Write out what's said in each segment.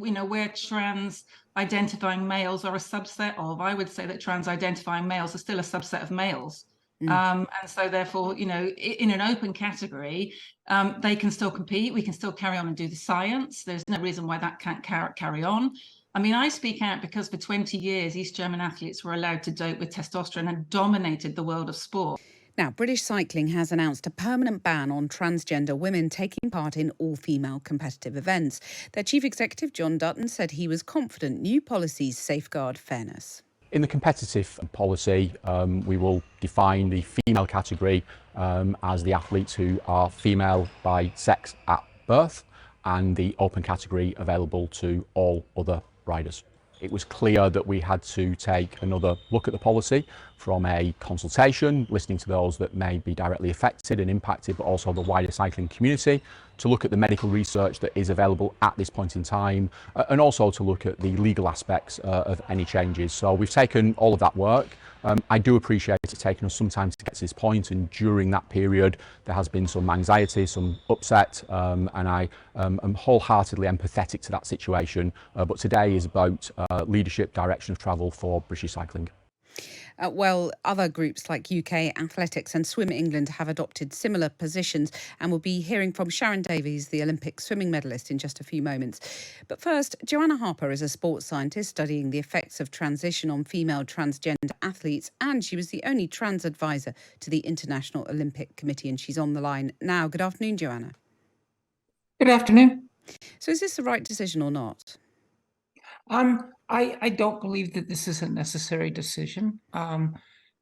we're trans identifying males are a subset of, I would say that trans identifying males are still a subset of males. And so therefore, in an open category, they can still compete. We can still carry on and do the science. There's no reason why that can't carry on. I mean, I speak out because for 20 years, East German athletes were allowed to dope with testosterone and dominated the world of sport. Now, British Cycling has announced a permanent ban on transgender women taking part in all-female competitive events. Their chief executive, John Dutton, said he was confident new policies safeguard fairness. In the competitive policy, we will define the female category as the athletes who are female by sex at birth, and the open category available to all other riders. It was clear that we had to take another look at the policy from a consultation, listening to those that may be directly affected and impacted, but also the wider cycling community, to look at the medical research that is available at this point in time, and also to look at the legal aspects of any changes. So we've taken all of that work. I do appreciate it taking us some time to get to this point, and during that period there has been some anxiety, some upset, and I am wholeheartedly empathetic to that situation. But today is about leadership, direction of travel for British cycling. Well, other groups like UK Athletics and Swim England have adopted similar positions, and we'll be hearing from Sharon Davies, the Olympic swimming medalist, in just a few moments. But first, Joanna Harper is a sports scientist studying the effects of transition on female transgender athletes, and she was the only trans advisor to the International Olympic Committee, and she's on the line now. Good afternoon, Joanna. Good afternoon. So is this the right decision or not? I don't believe that this is a necessary decision.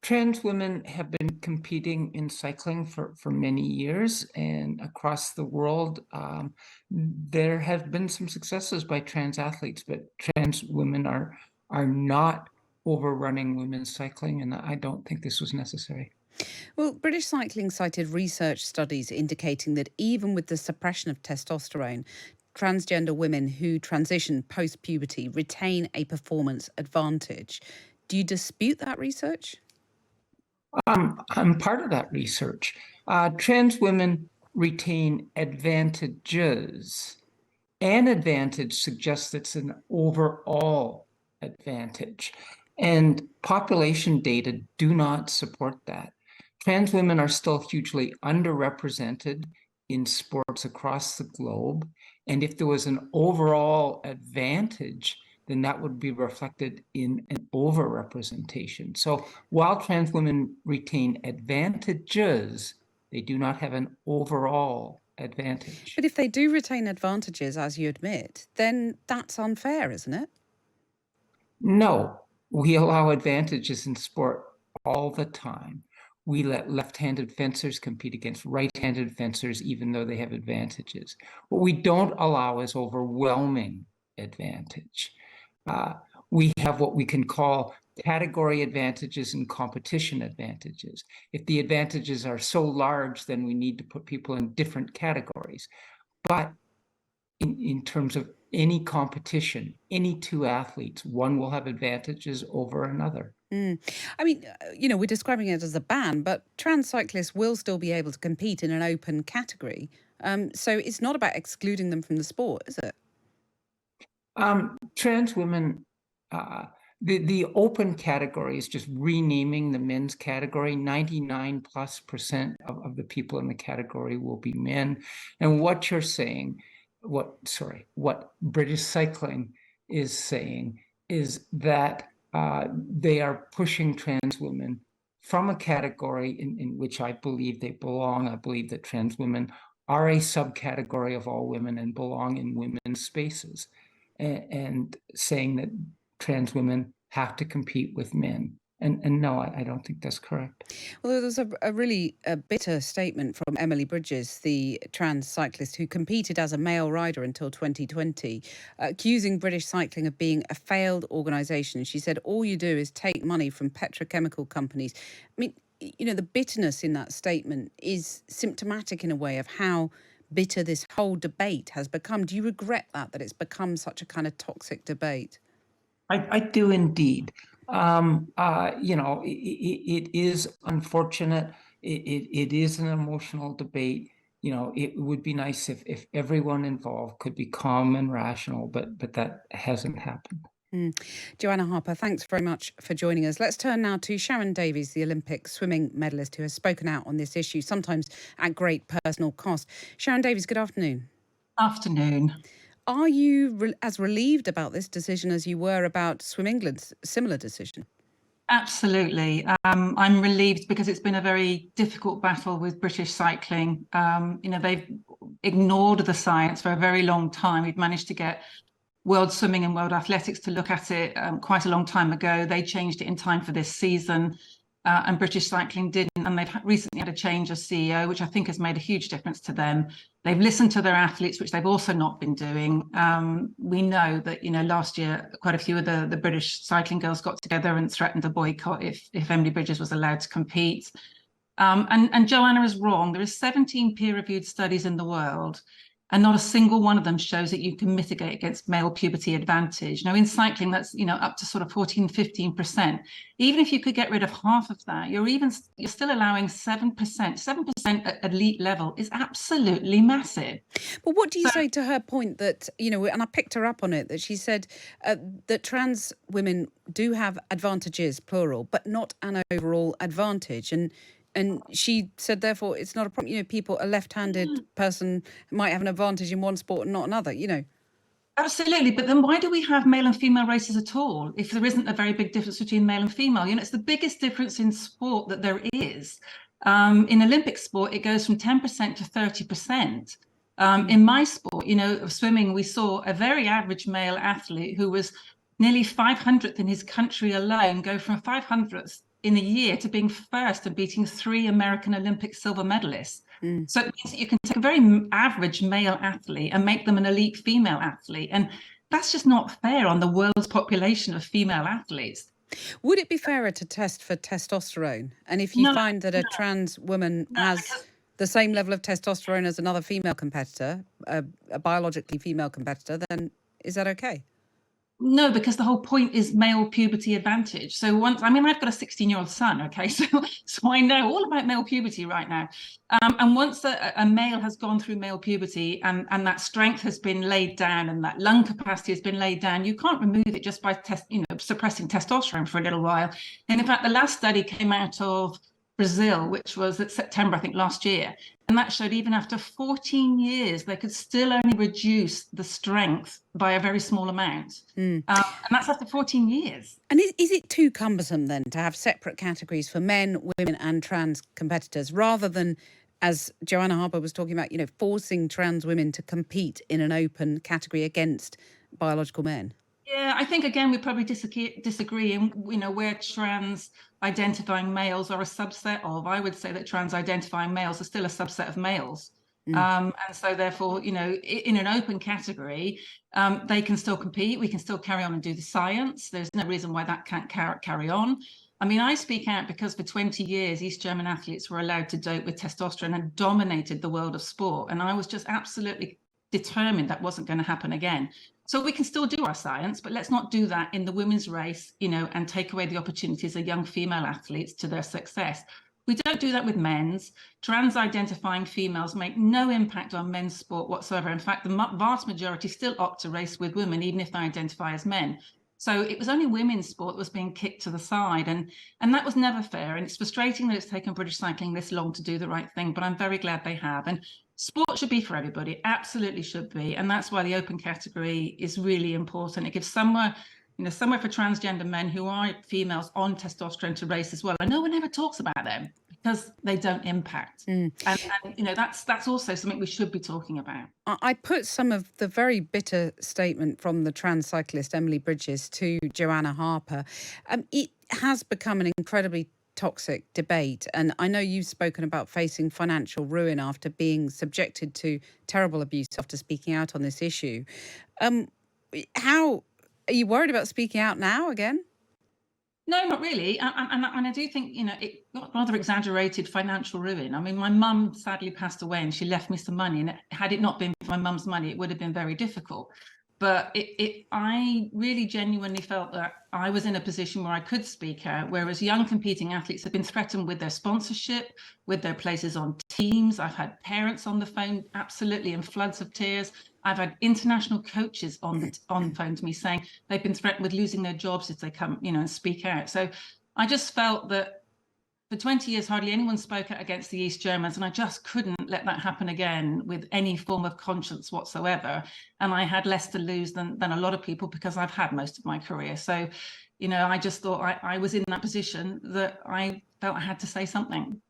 Trans women have been competing in cycling for many years, and across the world, there have been some successes by trans athletes, but trans women are not overrunning women's cycling, and I don't think this was necessary. Well, British Cycling cited research studies indicating that even with the suppression of testosterone, transgender women who transition post-puberty retain a performance advantage. Do you dispute that research? I'm part of that research. Trans women retain advantages. An advantage suggests it's an overall advantage, and population data do not support that. Trans women are still hugely underrepresented in sports across the globe, and if there was an overall advantage, then that would be reflected in an overrepresentation. So while trans women retain advantages, they do not have an overall advantage. But if they do retain advantages, as you admit, then that's unfair, isn't it? No, we allow advantages in sport all the time. We let left-handed fencers compete against right-handed fencers, even though they have advantages. What we don't allow is overwhelming advantage. We have what we can call category advantages and competition advantages. If the advantages are so large, then we need to put people in different categories. But in terms of any competition, any two athletes, one will have advantages over another. I mean, we're describing it as a ban, but trans cyclists will still be able to compete in an open category. So it's not about excluding them from the sport, is it? Trans women, the open category is just renaming the men's category. 99+% of the people in the category will be men. And what you're saying, what British Cycling is saying is that they are pushing trans women from a category in which I believe they belong. I believe that trans women are a subcategory of all women and belong in women's spaces, and saying that trans women have to compete with men. And no, I don't think that's correct. Well, there was a really bitter statement from Emily Bridges, the trans cyclist who competed as a male rider until 2020, accusing British Cycling of being a failed organisation. She said, all you do is take money from petrochemical companies. I mean, the bitterness in that statement is symptomatic in a way of how bitter this whole debate has become. Do you regret that it's become such a kind of toxic debate? I do indeed. It is unfortunate. It is an emotional debate. it would be nice if everyone involved could be calm and rational, but that hasn't happened. Joanna Harper, thanks very much for joining us. Let's turn now to Sharon Davies, the Olympic swimming medalist who has spoken out on this issue, sometimes at great personal cost. Sharon Davies, good afternoon. Afternoon. Are you as relieved about this decision as you were about Swim England's similar decision? Absolutely. I'm relieved because it's been a very difficult battle with British cycling. They've ignored the science for a very long time. We've managed to get World Swimming and World Athletics to look at it quite a long time ago. They changed it in time for this season, and British cycling didn't. And they've recently had a change of CEO, which I think has made a huge difference to them. They've listened to their athletes, which they've also not been doing. We know that, last year, quite a few of the British cycling girls got together and threatened a boycott if Emily Bridges was allowed to compete. And Joanna is wrong. There are 17 peer-reviewed studies in the world, and not a single one of them shows that you can mitigate against male puberty advantage. Now, in cycling, that's up to sort of 14-15%. Even if you could get rid of half of that, you're still allowing 7%. 7% at elite level is absolutely massive. But what do you say to her point that, and I picked her up on it, that she said that trans women do have advantages, plural, but not an overall advantage. And she said, therefore, it's not a problem. A left-handed person might have an advantage in one sport and not another, Absolutely. But then why do we have male and female races at all if there isn't a very big difference between male and female? It's the biggest difference in sport that there is. In Olympic sport, it goes from 10% to 30%. In my sport, of swimming, we saw a very average male athlete who was nearly 500th in his country alone go from 500th in a year to being first and beating 3 American Olympic silver medalists. So it means that you can take a very average male athlete and make them an elite female athlete. And that's just not fair on the world's population of female athletes. Would it be fairer to test for testosterone? And if you find that a trans woman has the same level of testosterone as another female competitor, a biologically female competitor, then is that okay? No, because the whole point is male puberty advantage. So I've got a 16-year-old son, okay? So I know all about male puberty right now. And once a male has gone through male puberty and that strength has been laid down and that lung capacity has been laid down, you can't remove it just by suppressing testosterone for a little while. And in fact, the last study came out of Brazil, which was at September, I think, last year. And that showed even after 14 years, they could still only reduce the strength by a very small amount. And that's after 14 years. And is it too cumbersome then to have separate categories for men, women and trans competitors rather than, as Joanna Harper was talking about, forcing trans women to compete in an open category against biological men? Yeah, I think, again, we probably disagree in, where trans identifying males are a subset of. I would say that trans identifying males are still a subset of males. And so therefore, in an open category, they can still compete. We can still carry on and do the science. There's no reason why that can't carry on. I speak out because for 20 years, East German athletes were allowed to dope with testosterone and dominated the world of sport. And I was just absolutely determined that wasn't going to happen again. So we can still do our science, but let's not do that in the women's race, and take away the opportunities of young female athletes to their success. We don't do that with men's. Trans identifying females make no impact on men's sport whatsoever. In fact, the vast majority still opt to race with women, even if they identify as men. So it was only women's sport that was being kicked to the side, and that was never fair. And it's frustrating that it's taken British cycling this long to do the right thing, but I'm very glad they have. And sport should be for everybody, absolutely should be. And that's why the open category is really important. It gives somewhere for transgender men who are females on testosterone to race as well. And no one ever talks about them because they don't impact. And that's also something we should be talking about. I put some of the very bitter statement from the trans cyclist Emily Bridges to Joanna Harper. It has become an incredibly toxic debate. And I know you've spoken about facing financial ruin after being subjected to terrible abuse after speaking out on this issue. How are you worried about speaking out now again? No, not really. And I do think, it got rather exaggerated financial ruin. My mum sadly passed away and she left me some money. And had it not been for my mum's money, it would have been very difficult. But I really genuinely felt that I was in a position where I could speak out, whereas young competing athletes have been threatened with their sponsorship, with their places on teams. I've had parents on the phone, absolutely in floods of tears. I've had international coaches on the phone to me saying they've been threatened with losing their jobs if they come, and speak out. So I just felt that for 20 years, hardly anyone spoke out against the East Germans, and I just couldn't let that happen again with any form of conscience whatsoever. And I had less to lose than a lot of people because I've had most of my career. So, I just thought I was in that position that I felt I had to say something.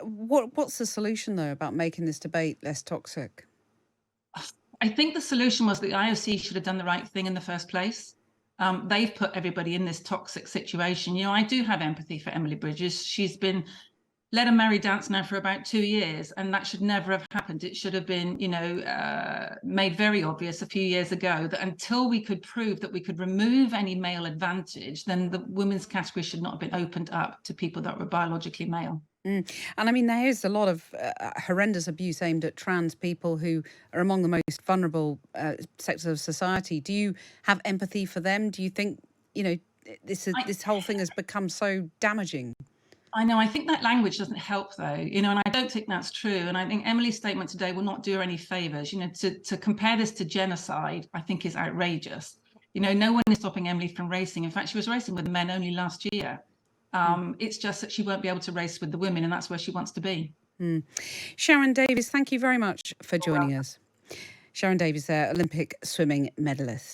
What's the solution, though, about making this debate less toxic? I think the solution was the IOC should have done the right thing in the first place. They've put everybody in this toxic situation. I do have empathy for Emily Bridges. She's been led a merry dance now for about 2 years, and that should never have happened. It should have been, made very obvious a few years ago that until we could prove that we could remove any male advantage, then the women's category should not have been opened up to people that were biologically male. And I mean, there is a lot of horrendous abuse aimed at trans people who are among the most vulnerable sectors of society. Do you have empathy for them? Do you think, this whole thing has become so damaging? I know. I think that language doesn't help, though, and I don't think that's true. And I think Emily's statement today will not do her any favors. To compare this to genocide, I think is outrageous. No one is stopping Emily from racing. In fact, she was racing with the men only last year. It's just that she won't be able to race with the women, and that's where she wants to be. Sharon Davies, thank you very much for joining us. Sharon Davies there, Olympic swimming medalist.